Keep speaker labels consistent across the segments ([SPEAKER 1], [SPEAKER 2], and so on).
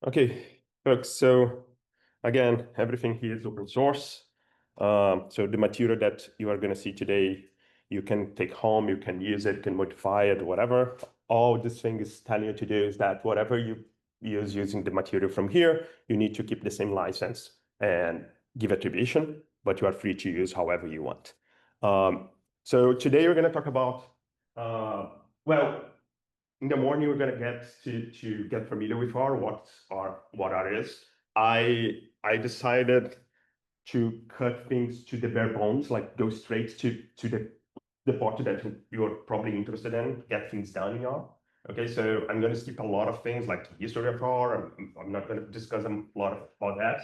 [SPEAKER 1] Okay, folks, so again, everything here is open source. So the material that you are going to see today, you can take home, you can use it, can modify it, whatever. All this thing is telling you to do is that whatever you use using the material from here, you need to keep the same license and give attribution, but you are free to use however you want. So today we're going to talk about, well, in the morning we're gonna get to get familiar with what R is. I decided to cut things to the bare bones, like go straight to the part that you're probably interested in, get things done in R. Okay, so I'm gonna skip a lot of things like the history of R. I'm not gonna discuss a lot about that.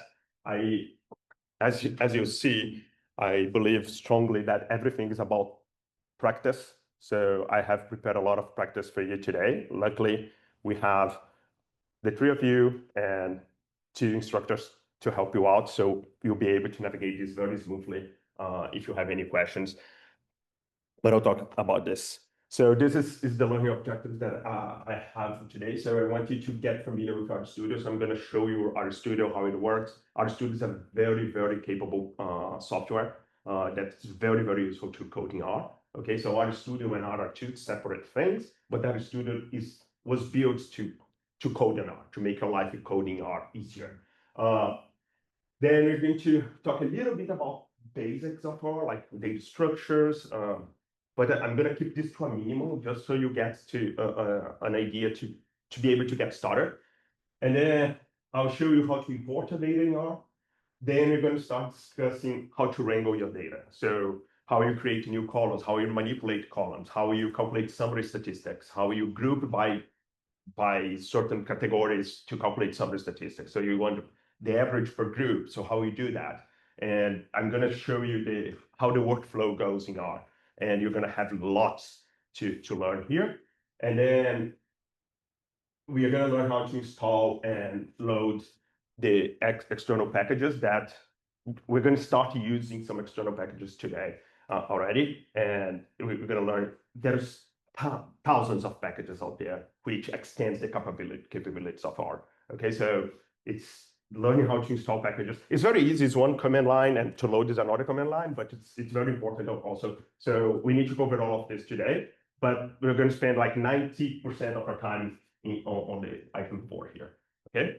[SPEAKER 1] As you see, I believe strongly that everything is about practice. So I have prepared a lot of practice for you today. Luckily, we have the three of you and two instructors to help you out. So you'll be able to navigate this very smoothly if you have any questions. But I'll talk about this. So this is the learning objectives that I have for today. So I want you to get familiar with RStudio. So I'm going to show you RStudio, how it works. RStudio is a very, very capable software that's very, very useful to code in R. Okay, so RStudio and R are two separate things, but RStudio was built to code in R, to make your life coding R easier. Then we're going to talk a little bit about basics of R, like data structures, but I'm going to keep this to a minimum just so you get to an idea to be able to get started. And then I'll show you how to import your data in R. Then we're going to start discussing how to wrangle your data. So how you create new columns, how you manipulate columns, how you calculate summary statistics, how you group by certain categories to calculate summary statistics. So you want the average per group. So how you do that. And I'm going to show you how the workflow goes in R. And you're going to have lots to learn here. And then we are going to learn how to install and load the external packages that we're going to start using some external packages today already. And we're going to learn there's thousands of packages out there, which extends the capabilities of R. Okay, so it's learning how to install packages. It's very easy. It's one command line, and to load is another command line, but it's very important also. So we need to cover all of this today, but we're going to spend like 90% of our time on the item 4 here. Okay.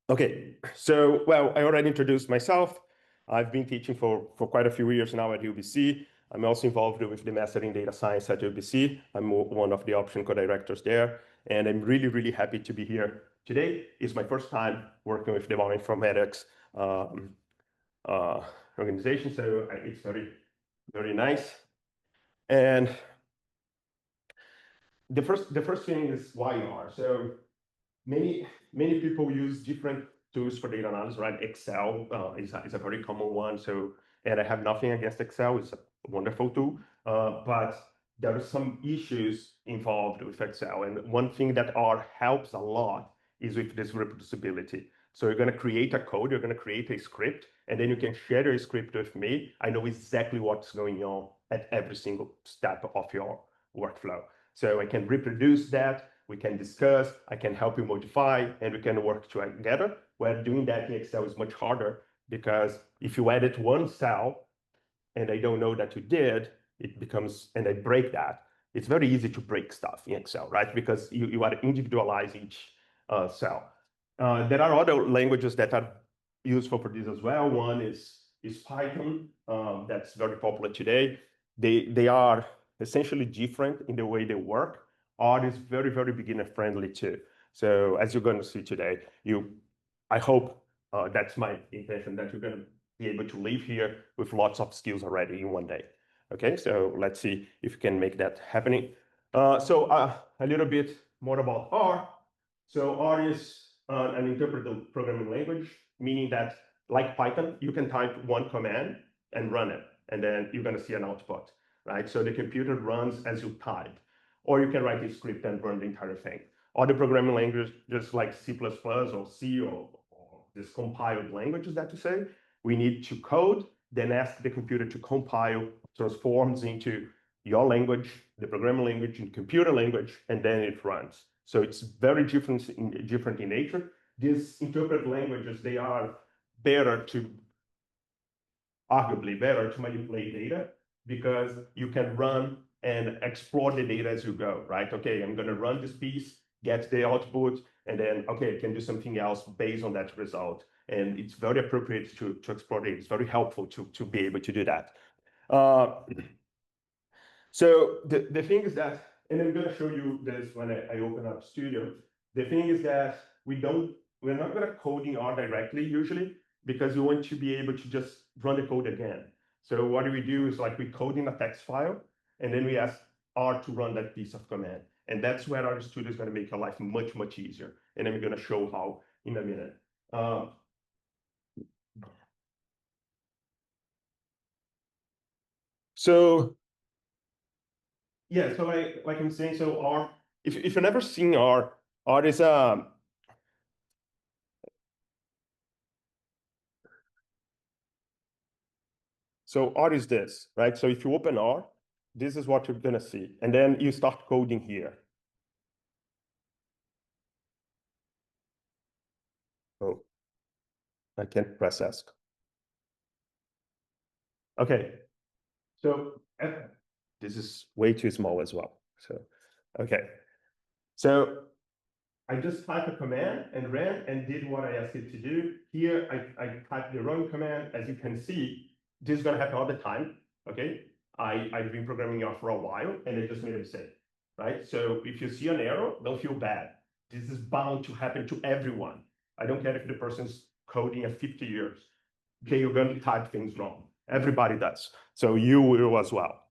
[SPEAKER 1] Okay, so, well, I already introduced myself. I've been teaching for quite a few years now at UBC. I'm also involved with the Master in Data Science at UBC. I'm one of the option co-directors there, and I'm really, really happy to be here today. It's my first time working with the Bioinformatics organization, so it's very, very nice. And the first thing is why R. So many people use different tools for data analysis, right? Excel is a very common one. So, and I have nothing against Excel. It's a wonderful tool, but there are some issues involved with Excel. And one thing that R helps a lot is with this reproducibility. So you're going to create a code, you're going to create a script, and then you can share your script with me. I know exactly what's going on at every single step of your workflow. So I can reproduce that, we can discuss, I can help you modify, and we can work together. Where doing that in Excel is much harder, because if you edit one cell and I don't know that you did, it becomes, and I break that, it's very easy to break stuff in Excel, right? Because you are individualizing each cell. There are other languages that are useful for this as well. One is Python, that's very popular today. They are essentially different in the way they work. R is very, very beginner friendly too. So as you're going to see today, I hope that's my intention, that you're going to be able to leave here with lots of skills already in one day. Okay, so let's see if we can make that happening. So a little bit more about R. So R is an interpretable programming language, meaning that like Python, you can type one command and run it, and then you're going to see an output, right? So the computer runs as you type, or you can write a script and run the entire thing. Other programming languages, just like C++ or C or this compiled languages that you say, we need to code, then ask the computer to compile, transforms into your language, the programming language, and computer language, and then it runs. So it's very different in nature. These interpreted languages, they are arguably better to manipulate data because you can run and explore the data as you go, right? Okay, I'm going to run this piece, get the output, and then, okay, I can do something else based on that result. And it's very appropriate to explore data. It's very helpful to be able to do that. So the thing is that, and I'm going to show you this when I open up Studio. The thing is that we're not going to code in R directly usually because we want to be able to just run the code again. So what we do is like we code in a text file, and then we ask R to run that piece of command. And that's where our Studio is going to make our life much, much easier. And I'm going to show how in a minute. So yeah, so like I'm saying, so R, if you've never seen R is so R is this, right? So if you open R, this is what you're gonna see, and then you start coding here. Oh, I can't press ask. Okay, so this is way too small as well. So okay, so I just typed a command and ran and did what I asked it to do. Here, I typed the run command. As you can see, this is going to happen all the time, okay? I've been programming R for a while, and I just made a mistake, right? So if you see an error, don't feel bad. This is bound to happen to everyone. I don't care if the person's coding at 50 years. Okay, you're going to type things wrong. Everybody does. So you will as well.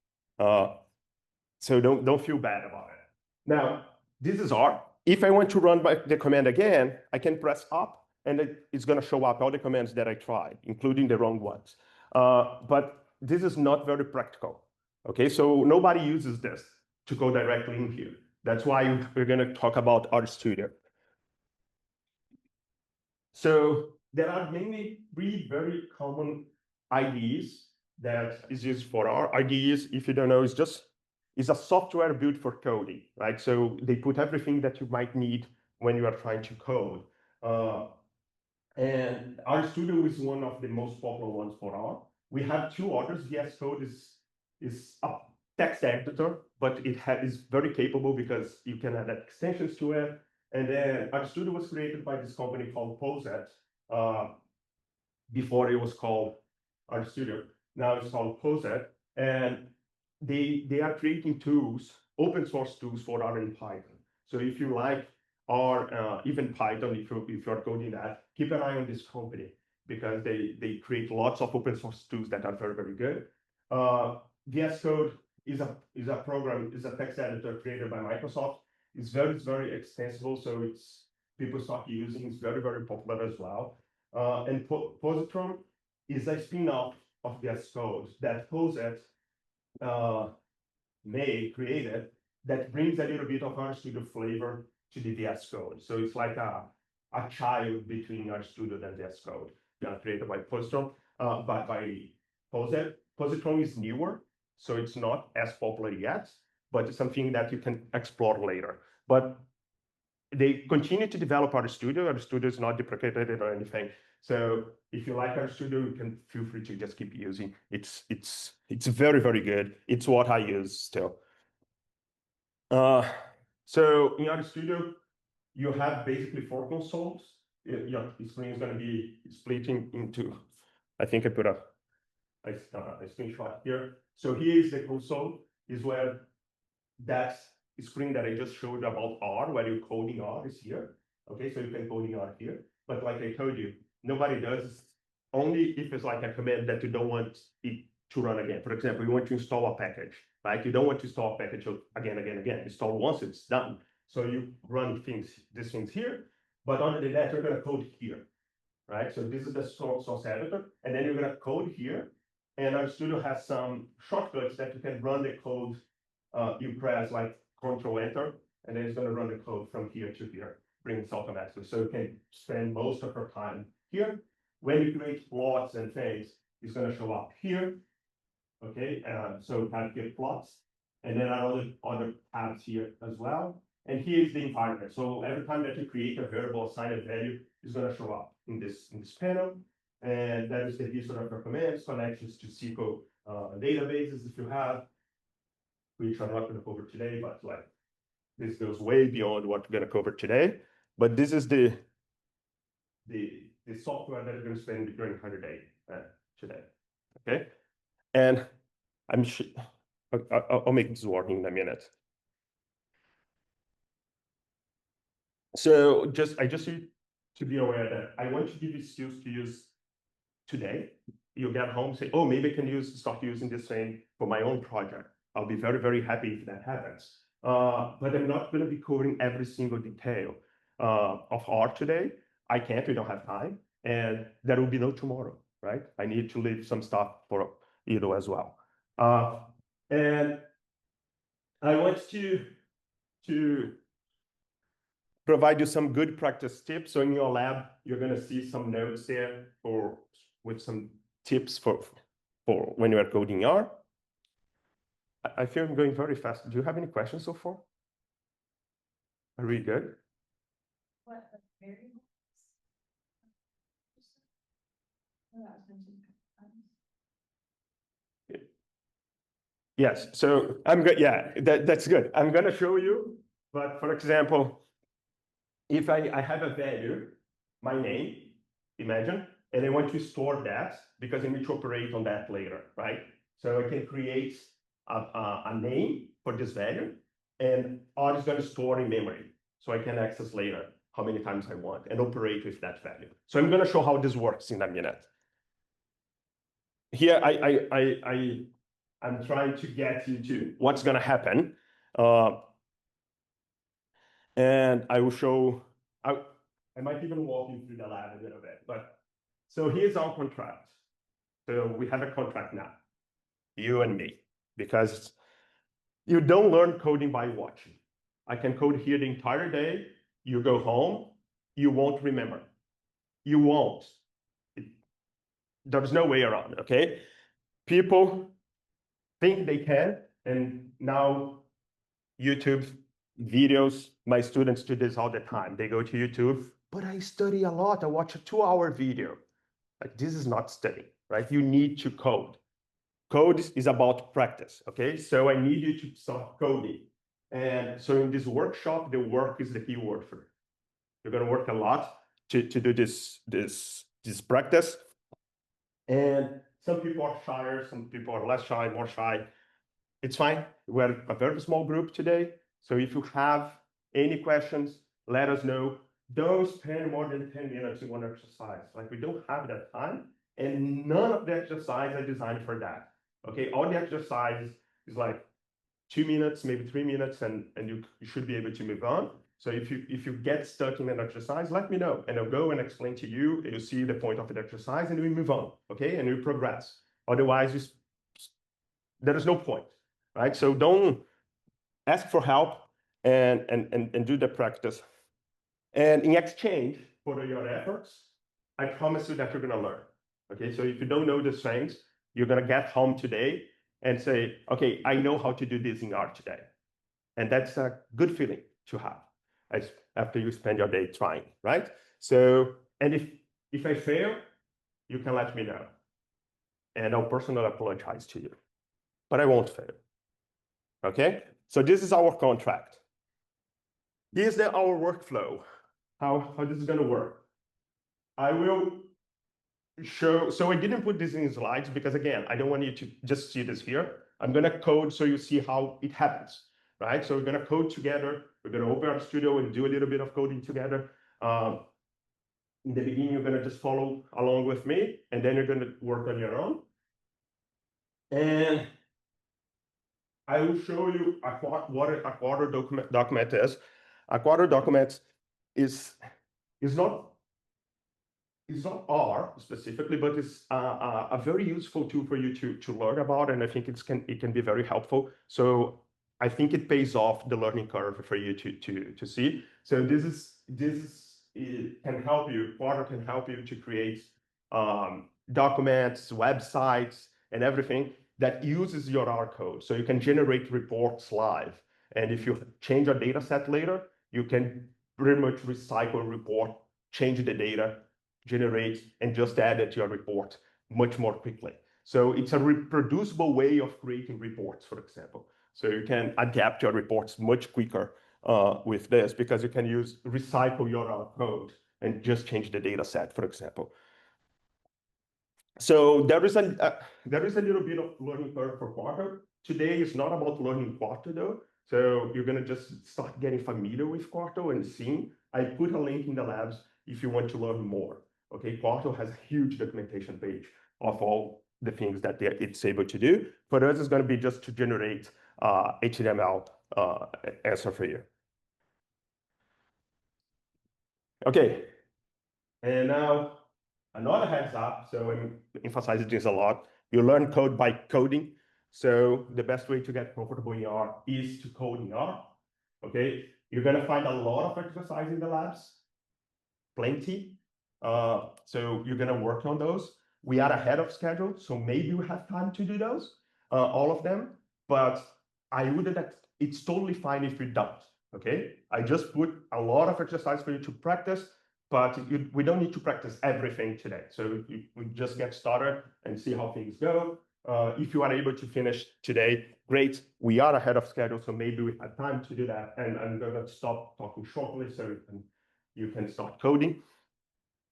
[SPEAKER 1] So don't feel bad about it. Now, this is R. If I want to run by the command again, I can press up, and it's going to show up all the commands that I tried, including the wrong ones. But this is not very practical. Okay, so nobody uses this to go directly in here. That's why we're going to talk about RStudio. So there are mainly three very common IDEs that is used for our IDEs. If you don't know, it's a software built for coding, right? So they put everything that you might need when you are trying to code. And RStudio is one of the most popular ones for R. We have two others. VS Code is a text editor, but it is very capable because you can add extensions to it. And then RStudio was created by this company called Poset. Before it was called RStudio. Now it's called Poset. And they are creating tools, open source tools for R and Python. So if you like R, even Python, if you're coding that, keep an eye on this company because they create lots of open source tools that are very, very good. VS Code is a text editor created by Microsoft. It's very extensible, so people start using. It's very, very popular as well. And Positron is a spin-off of VS Code that Poset created that brings a little bit of RStudio flavor to the VS Code. So it's like a child between RStudio and VS Code, created by Positron, by Poset. Positron is newer, so it's not as popular yet, but it's something that you can explore later. But they continue to develop RStudio. RStudio is not deprecated or anything. So if you like RStudio, you can feel free to just keep using. It's very, very good. It's what I use still. So in RStudio, you have basically four consoles. Your screen is going to be splitting into, I think I put a screenshot here. So here is the console, is where that screen that I just showed about R, where you're coding R is here. Okay, so you can code in R here. But like I told you, nobody does, only if it's like a command that you don't want it to run again. For example, you want to install a package, right? You don't want to install a package again. Install once, it's done. So you run these things here, but under that, you're going to code here, right? So this is the source editor, and then you're going to code here. And RStudio has some shortcuts that you can run the code. You press like Control Enter, and then it's going to run the code from here to here, brings automatically. So you can spend most of your time here. When you create plots and things, it's going to show up here. Okay, so you can get plots, and then other tabs here as well. And here is the environment. So every time that you create a variable assigned value, it's going to show up in this panel. And that is the history of your commands, connections to SQL databases if you have, which I'm not going to cover today, but like this goes way beyond what we're going to cover today. But this is the software that you're going to spend during 100 days today. Okay, and I'm sure I'll make this working in a minute. So I just need to be aware that I want to give you skills to use today. You get home, say, oh, maybe I can start using this thing for my own project. I'll be very, very happy if that happens. But I'm not going to be covering every single detail of R today. I can't, we don't have time. And there will be no tomorrow, right? I need to leave some stuff for you as well. And I want to provide you some good practice tips. So in your lab, you're going to see some notes there with some tips for when you are coding R. I feel I'm going very fast. Do you have any questions so far? Are we good?
[SPEAKER 2] What variables?
[SPEAKER 1] Yes, so I'm good. Yeah, that's good. I'm going to show you. But for example, if I have a value, my name, imagine, and I want to store that because I need to operate on that later, right? So I can create a name for this value, and R is going to store in memory. So I can access later how many times I want and operate with that value. So I'm going to show how this works in a minute. Here, I'm trying to get you to what's going to happen. And I will show, I might even walk you through the lab a little bit. But so here's our contract. So we have a contract now, you and me, because you don't learn coding by watching. I can code here the entire day. You go home, you won't remember. You won't. There's no way around, okay? People think they can, and now YouTube videos, my students do this all the time. They go to YouTube, but I study a lot. I watch a 2-hour video. Like, this is not studying, right? You need to code. Code is about practice, okay? So I need you to start coding. And so in this workshop, the work is the key word for it. You're going to work a lot to do this practice. And some people are shyer, some people are less shy, more shy. It's fine. We're a very small group today. So if you have any questions, let us know. Don't spend more than 10 minutes in one exercise. Like, we don't have that time. And none of the exercises are designed for that. Okay, all the exercise is like 2 minutes, maybe 3 minutes, and you should be able to move on. So if you get stuck in an exercise, let me know, and I'll go and explain to you. You see the point of the exercise, and we move on, okay? And we progress. Otherwise, there is no point, right? So don't ask for help and do the practice. And in exchange for your efforts, I promise you that you're going to learn. Okay, so if you don't know these things, you're going to get home today and say, okay, I know how to do this in R today. And that's a good feeling to have after you spend your day trying, right? So, and if I fail, you can let me know. And I'll personally apologize to you. But I won't fail. Okay? So this is our contract. Here's our workflow. How this is going to work. I will show, so I didn't put this in slides because, again, I don't want you to just see this here. I'm going to code so you see how it happens, right? So we're going to code together. We're going to open our studio and do a little bit of coding together. In the beginning, you're going to just follow along with me, and then you're going to work on your own. And I will show you what a quarter document is. A quarter document is not R specifically, but it's a very useful tool for you to learn about, and I think it can be very helpful. So I think it pays off the learning curve for you to see. So it can help you. Quarter can help you to create documents, websites, and everything that uses your R code. So you can generate reports live And if you change your data set later, you can pretty much recycle a report, change the data, generate, and just add it to your report much more quickly. So it's a reproducible way of creating reports, for example. So you can adapt your reports much quicker with this, because you can recycle your code and just change the data set, for example. So there is a little bit of learning curve for Quarto. Today is not about learning Quarto though. So you're gonna just start getting familiar with Quarto and seeing. I put a link in the labs if you want to learn more. Okay, Quarto has a huge documentation page of all the things that it's able to do. For us, it's gonna be just to generate HTML answer for you. Okay, and now another heads up, so I'm emphasizing this a lot. You learn code by coding. So the best way to get comfortable in R is to code in R. Okay, you're gonna find a lot of exercise in the labs, plenty. So you're gonna work on those. We are ahead of schedule, so maybe we have time to do those, all of them. But I wouldn't. It's totally fine if we don't. Okay, I just put a lot of exercise for you to practice. But we don't need to practice everything today. So we just get started and see how things go. If you are able to finish today, great. We are ahead of schedule, so maybe we have time to do that. And I'm going to stop talking shortly so you can start coding.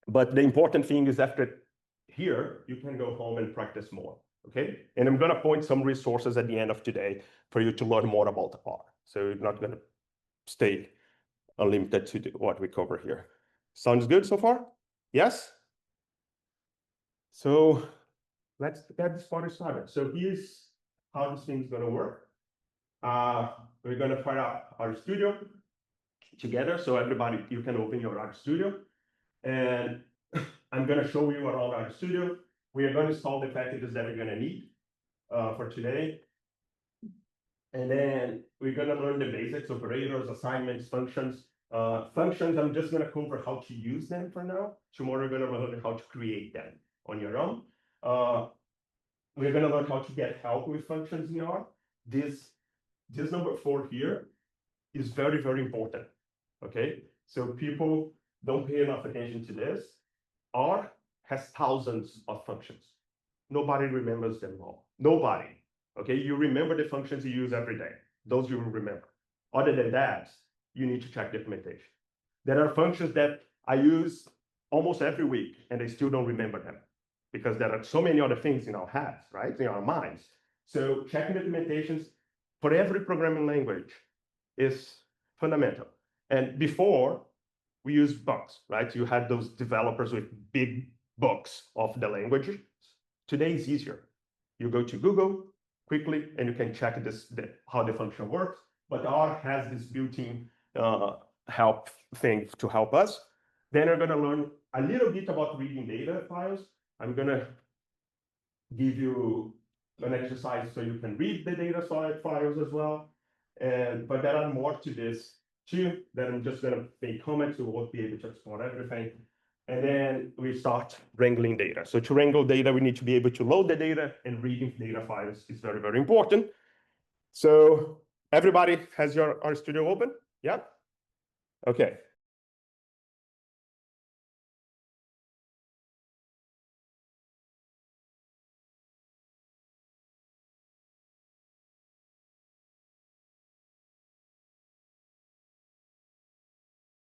[SPEAKER 1] But the important thing is after here, you can go home and practice more. Okay? And I'm going to point some resources at the end of today for you to learn more about R. So you're not going to stay unlimited to what we cover here. Sounds good so far? Yes? So let's get this party started. So here's how this thing's gonna work. We're gonna fire up our studio together. So everybody, you can open your Art Studio. And I'm gonna show you around our studio. We are gonna install the packages that we're gonna need for today. And then we're gonna learn the basics, operators, assignments, functions. Functions, I'm just gonna cover how to use them for now. Tomorrow, we're gonna learn how to create them on your own. We're gonna learn how to get help with functions in R. This number 4 here is very, very important, okay? So people don't pay enough attention to this. R has thousands of functions. Nobody remembers them all. Nobody, okay? You remember the functions you use every day. Those you will remember. Other than that, you need to check documentation. There are functions that I use almost every week and I still don't remember them because there are so many other things in our heads, right? In our minds. So checking documentations for every programming language is fundamental. And before, we used books, right? You had those developers with big books of the languages. Today is easier. You go to Google quickly and you can check how the function works. But R has this built-in help thing to help us. Then we're going to learn a little bit about reading data files. I'm going to give you an exercise so you can read the data files as well. But there are more to this too, that I'm just going to make comments, so we won't be able to explore everything. And then we start wrangling data. So to wrangle data, we need to be able to load the data, and reading data files is very, very important. So everybody has your RStudio open? Yeah? Okay.